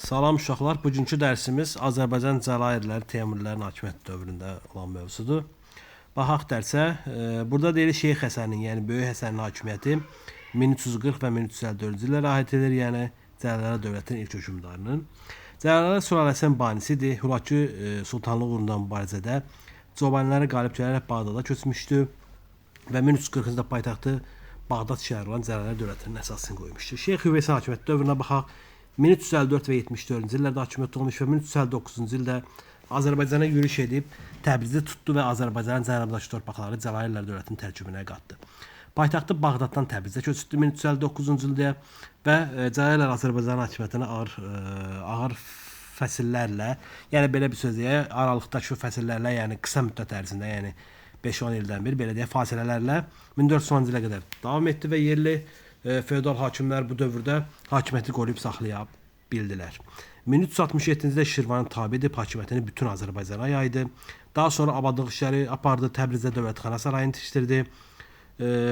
Salam uşaqlar, bugünkü dərsimiz Azərbaycan Cəlairləri Teymurilərin hakimiyyət dövründə olan mövzudur. Baxaq dərsə, burada deyilir Şeyx Həsənin, yəni Böyük Həsənin hakimiyyəti 1340 və 1354-cü illərə aid edir, yəni Cəlairlər dövlətinin ilk hökmdarının. Cəlairlər sülaləsinin banisidir. Hülakü sultanlıq uğrunda mübarizədə Çobanları qalib gələrək Bağdada köçmüşdü və 1340-cı ildə paytaxtı Bağdad şəhəri olan Cəlairlər dövlətinin əsasını qoymuşdu. Şeyx Hüveysin hakimiyyət dövrünə baxaq. 1354 və 74-cü illərdə hakimiyyət olmuş və 1359-cu ildə Azərbaycana yürüş edib Təbrizi tutdu və Azərbaycanın cənubdakı torpaqları Cəlairlər dövlətinin tərkibinə qatdı. Paytaxtı Bağdaddan Təbrizə köçdü 1359-cu ildə və Cəlairlər Azərbaycanın hakimiyyətinə ağır fəsillərlə, yəni belə bir söz deyək, aralıqdakı fəsillərlə, yəni qısa müddət ərzində, yəni 5-10 ildən bir belə deyək fasilələrlə 1410-cu ilə qədər davam etdi və yerli feodal hakimlər bu dövrdə hakimiyyəti qoruyub saxlaya bildilər. 1367-ci ildə Şirvanın tabe edib hakimiyyətini bütün Azərbaycana yaydı. Daha sonra abadlıq işləri apardı, Təbrizdə dövlətxana sarayını tikdirdi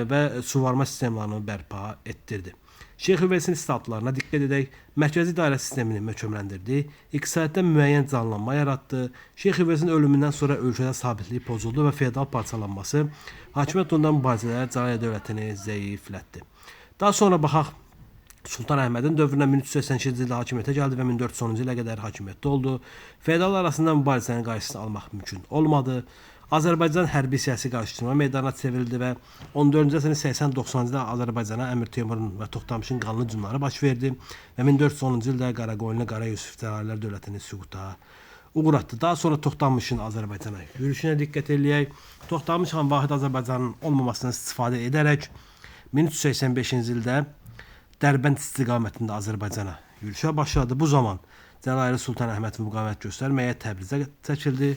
və suvarma sistemlərini bərpa etdirdi. Şeyx Hüveysin islahatlarına diqqət edək, mərkəzi idarə sistemini möhkəmləndirdi, iqtisadiyyatda müəyyən canlanma yaratdı. Şeyx Hüveysin ölümündən sonra ölkədə sabitlik pozuldu və feodal parçalanması hakimiyyət ondan mübarizələr Cəlairlər dövlətini zəiflətdi. Daha sonra baxaq Sultan Əhmədin dövrünə 1382-ci ildə hakimiyyətə gəldi və 1410-cu ilə qədər hakimiyyətdə oldu. Feodallar arasında mübarizənin qarşısını almaq mümkün olmadı. Azərbaycan hərbi siyasi qarşıdurma meydanına çevrildi və 14-cü əsrin 80-90-cı ildə Azərbaycana Əmir Teymurun və Toxtamışın qanlı hücumları baş verdi və 1410-cu ildə Qaraqoyunlu Qara Yusif Cəlairlər dövlətini süquta uğratdı. Daha sonra Toxtamışın Azərbaycana yürüşünə diqqət eləyək. Toxtamış xan vahid Azərbaycanın olmamasından istifadə edərək 1385-ci ildə Dərbənd istiqamətində Azərbaycana yürüşə başladı. Bu zaman Cəlairi Sultan Əhməd müqavimət göstərməyə Təbrizə çəkildi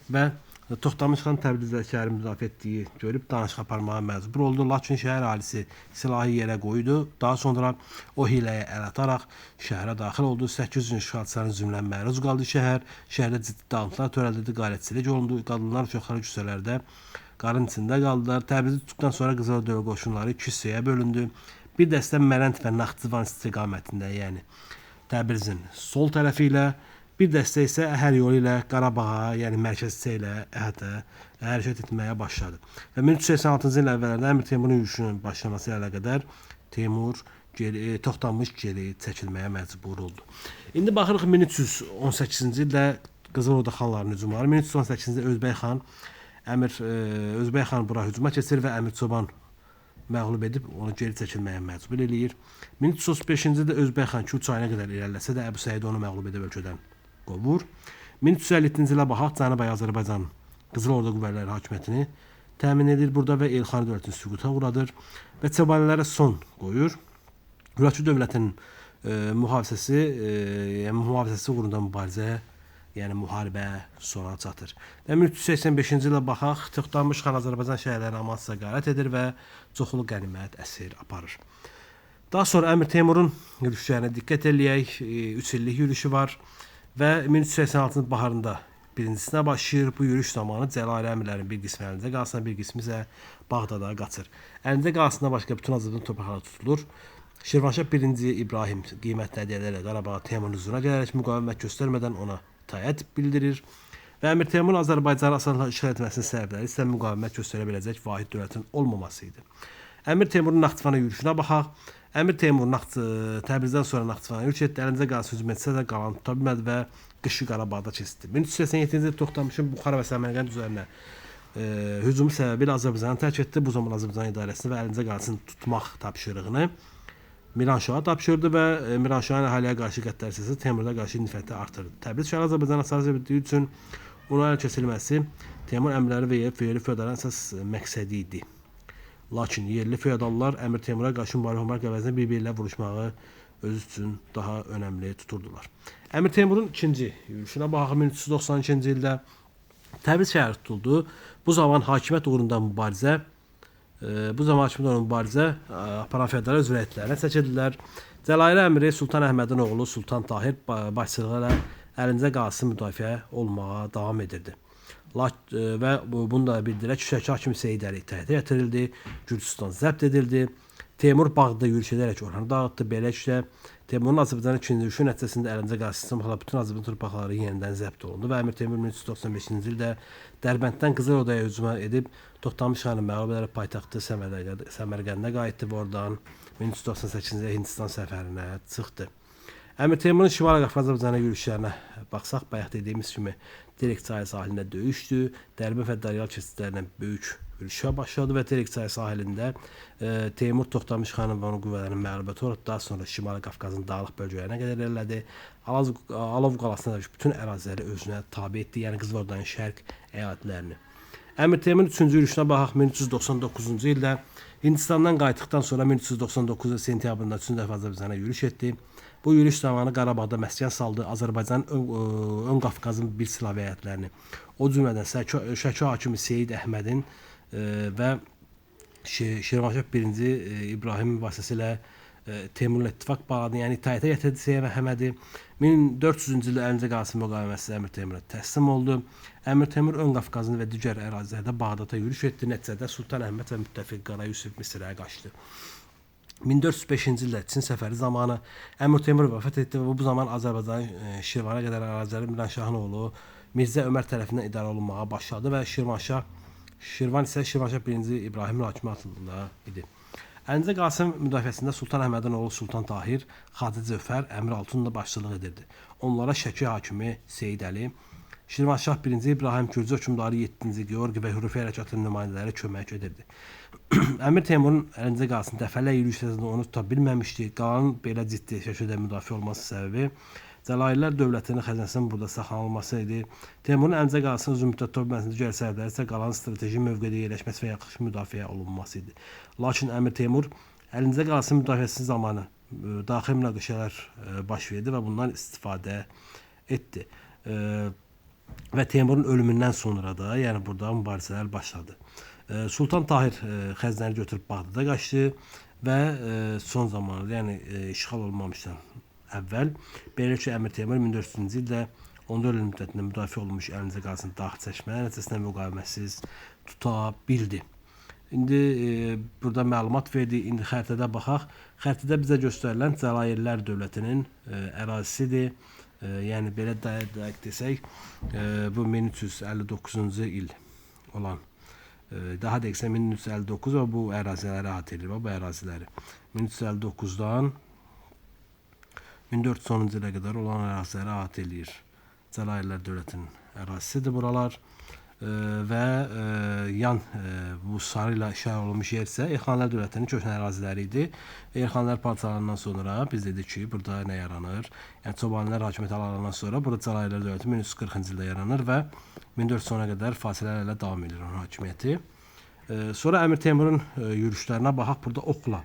və Toxtamış xan Təbrizdə şəhəri müdafiə etdiyi görüb danışıq aparmağa məcbur oldu. Lakin şəhər əhalisi silahı yerə qoydu. Daha sonra o hiləyə əl ataraq şəhərə daxil oldu. 800 gün işğalçıların zülmünə məruz qaldı şəhər. Şəhərdə ciddi dağıntılar törədildi, qarətçilik olundu. Qadınlar uşaqları küçələrdə qarın içində qaldılar. Təbrizi tutduqdan sonra Qızıldöv qoşunları iki hissəyə bölündü. Bir dəstə Mərənd və Naxçıvan istiqamətində, yəni Təbrizin sol tərəfi ilə, bir dəstə isə Əhər yolu ilə Qarabağa, yəni mərkəzi ilə hərəkət etməyə başladı. Və 1386-cı il əvvəllərdə Əmir Teymurun yürüşünün başlaması ilə əlaqədar Toxtamış geri çəkilməyə məcbur oldu. İndi baxırıq 1318-ci ildə Qızıl Orda xanlarının hücumları. 1318-ci ildə Özbək xan bura hücuma keçir və Əmir Çoban məğlub edib onu geri çəkilməyə məcbur eləyir. 1335-ci ildə Özbək xan Kür çayına qədər irəliləsə də Əbu Səid onu məğlub edib ölkədən qovur. 1357-ci ilə baxaq, Cənubi Azərbaycan Qızıl Orda qüvvələri hakimiyyətini təmin edir burada və Elxani dövlətini süquta uğradır və Çobanilərə son qoyur. Hülakü dövlətinin mühafizəsi uğrunda mübarizə, yəni müharibə sona çatır. Və 1385-ci ilə baxaq, Toxtamış xan Azərbaycan şəhərlərini amansıza qarət edir və çoxlu qənimət əsir aparır. Daha sonra Əmir Teymurun yürüşlərinə diqqət eləyək. 3 illik yürüşü var və 1386-cı baharında birincisinə başlayır. Bu yürüş zamanı Cəlairi əmirlərin bir qismi əlində qalsın, bir qismi isə Bağdada qaçır. Əlində qalsına başqa bütün Azərbaycan torpaqları tutulur. Şirvanşah 1-ci İbrahim qiymətli hədiyyələrlə Qarabağa Teymurun hüzuruna gələrək müqavimət göstərmədən ona itaət bildirir və Əmir Teymurun Azərbaycanı asanlıqla işğal etməsinin səbəbləri isə müqavimət göstərə biləcək vahid dövlətin olmaması idi. Əmir Teymurun Naxçıvana yürüşünə baxaq. Əmir Teymur Təbrizdən sonra Naxçıvana yürüş etdi. Əlində qalsı hücum etsə də qalanı tuta bilmədi və qışı Qarabağda keçdi. 1387-ci ildə Toxtamışın Buxara və Səmərqənd üzərinə hücumu səbəbilə Azərbaycanı tərk etdi. Bu zaman Azərbaycan idarəsini və əlində qalsın tutmaq tapşırığını Miranşaha tapşırdı və Miranşahın əhaliyə qarşı qəddərsizliyi Teymurda qarşı nifrəti artırdı. Təbriz şəhəri Azərbaycanın əsas etdiyi üçün ona əl keçirilməsi Teymur əmrləri və yerli feodalların əsas məqsədi idi. Lakin yerli feodallar Əmir Teymura qarşı mübarizə əvəzinə bir-birlə vuruşmağı öz üçün daha önəmli tuturdular. Əmir Teymurun ikinci yürüşünə baxaq. 1392-ci ildə Təbriz şəhəri tutuldu. Bu zaman hakimiyyət uğrunda mübarizə aparan feodal öz vəlayətlərinə çəkildilər. Cəlairi əmiri Sultan Əhmədin oğlu Sultan Tahir başçılığı ilə əlində qalsın müdafiə olmağa davam edirdi. Və bunu da bildirək, Şəki hakim Seyid Əli itaətə gətirildi, Gürcüstan zəbt edildi. Teymur Bağdada yürüş edərək Orhanı dağıtdı. Beləliklə Teymurun Azərbaycan ikinci yürüşü nəticəsində Əlincə Qasım bütün Azərbaycan torpaqları yenidən zəbt olundu və Əmir Teymur 1395-ci ildə Dərbənddən Qızılodaya hücuma edib Toxtamış xanı məğlub edərək paytaxtı Səmərqəndə qayıtdı və oradan 1398-ci ildə Hindistan səfərinə çıxdı. Əmir Teymurun Şimali Qafqaz Azərbaycana yürüşlərinə baxsaq, bayaq dediyimiz kimi Terek çayı sahilində döyüşdü, Dərbənd və Daryal keçidlərindən böyük yürüşə başladı və Terek çayı sahilində Teymur Toxtamış xanın və onun qüvvələrinin məğlubiyyəti uğradı. Daha sonra Şimali Qafqazın dağlıq bölgələrinə qədər irəlilədi. Alov qalasına da bütün əraziləri özünə tabe etdi, yəni Qızıl Ordanın şərq əyalətlərini. Əmir Teymurun 3-cü yürüşünə baxaq, 1399-cu ildə Hindistandan qayıtdıqdan sonra 1399 sentyabrında 3-cü dəfə Azərbaycana yürüş etdi. Bu yürüş zamanı Qarabağda məskən saldı, Azərbaycanın ön Qafqazın bir sıra əyalətlərini, o cümlədən Şəki hakimi Seyid Əhmədin və Şirvanşah 1-ci İbrahim vasitəsilə Teymurla ittifaq bağladı, yəni itaətə gətirdi Seyid Əhmədi. 1400-cü ildə Əlincə Qasım müqaviməsi Əmir Teymura təslim oldu. Əmir Teymur ön Qafqazın və digər ərazilərdə Bağdada yürüş etdi. Nəticədə Sultan Əhməd və müttəfiq Qara Yusif Misrəyə qaçdı. 1405-ci ildə Çin səfəri zamanı Əmir Teymur vəfat etdi və bu zaman Azərbaycanın Şirvana qədər əraziləri Miranşahın oğlu Mirzə Ömər tərəfindən idarə olunmağa başladı və Şirvan isə Şirvanşah 1-ci İbrahim hakimiyyətində idi. Əlincə Qasım müdafiəsində Sultan Əhmədin oğlu Sultan Tahir, Xacə Cəfər, Əmir Altunla başçılıq edirdi. Onlara Şəki hakimi Seyid Əli, Şirvanşah 1-ci İbrahim, Gürcü hökmdarı 7-ci Georgi və Hürrifi hərəkatının nümayəndələri kömək edirdi. Əmir Teymurun Əlincə Qasım dəfələrlə yürüşlərində onu tuta bilməmişdi. Qalanın belə ciddi şəkildə müdafiə olması səbəbi Cəlalilər dövlətinin xəzinəsinin burada saxlanılması idi. Teymurun Əlincə Qasımın uzun müddət torpaqlarında digər səbəbləri isə qalanın strateji mövqedə yerləşməsi və yaxşı müdafiə olunması idi. Lakin Əmir Teymur Əlincə Qasım müdafiəsi zamanı daxili münaqişələr baş verdi və bundan istifadə etdi. Və Teymurun ölümündən sonra da, yəni burada mübarizələr başladı. Sultan Tahir xəzinəni götürüb Bağdada qaçdı və son zamanlarda, yəni işğal olmamışdan əvvəl beləliklə Əmir Teymur 1400-cü ildə 14 il müddətində müdafiə olunmuş Əlincə Qasım dağ çəkmələri nəticəsində müqavimətsiz tuta bildi. İndi burada məlumat verdi. İndi xəritədə baxaq. Xəritədə bizə göstərilən Cəlalilər dövlətinin ərazisidir. Yəni belə dəqiq desək, bu 1359-cu il olan, daha dəqiqsə 1359 və bu əraziləri əhatə edir. Bu əraziləri 1359-dan 1410-cu ilə qədər olan əraziləri əhatə edir. Cəlalilər dövlətinin ərazisidir buralar və yan bu sarı ilə işarə olunmuş yer isə Elxanilər dövlətinin köhnə əraziləri idi. Elxanilər parçalanandan sonra biz dedik ki, burada nə yaranır? Yəni Çobanilər hakimiyyəti alandan sonra burada Cəlalilər dövləti 1340-cı ildə yaranır və 1410-a qədər fasilələrlə davam edir onun hakimiyyəti. Sonra Əmir Teymurun yürüşlərinə baxaq. Burada oxla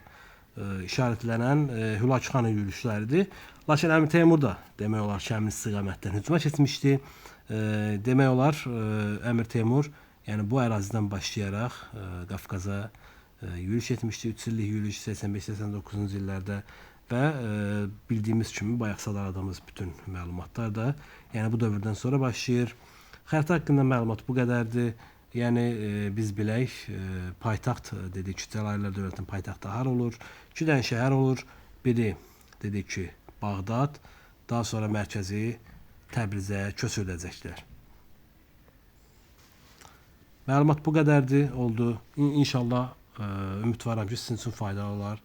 işarətlənən Hülakü xanın yürüşləridir. Lakin Əmir Teymur da demək olar ki, həmin istiqamətdən hücuma keçmişdi. Demək olar Əmir Teymur yəni bu ərazidən başlayaraq Qafqaza yürüş etmişdi. 3 illik yürüş 85-89-cu illərdə və bildiyimiz kimi bayaq sadaladığımız bütün məlumatlar da yəni bu dövrdən sonra başlayır. Xəritə haqqında məlumat bu qədərdir. Yəni biz bilək, paytaxt dedik ki, Cəlalilər dövlətinin paytaxtı hara olur? 2 dənə şəhər olur. Biri dedik ki, Bağdad, daha sonra mərkəzi Təbrizə köçürüləcəklər. Məlumat bu qədərdir, oldu. İnşallah ümidvaram ki, sizin üçün faydalı olar.